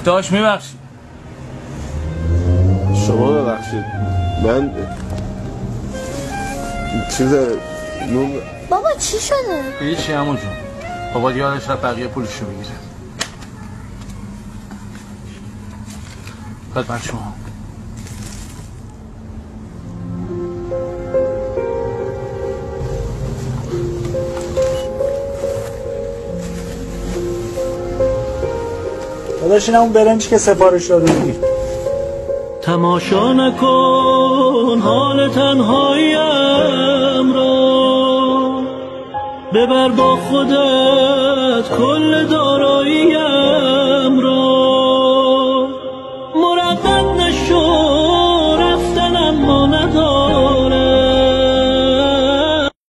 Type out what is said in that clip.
داشت میبخشید. شما ببخشید من نون. بابا چی شده؟ هیچی عمو جون. بابا یادش رفت بقیه پولشو بگیره. خدمت شما. داداش این همون برنج که سفارش داده بودی. تماشا نکن حال تنهاییم را، ببر با خودت کل داراییم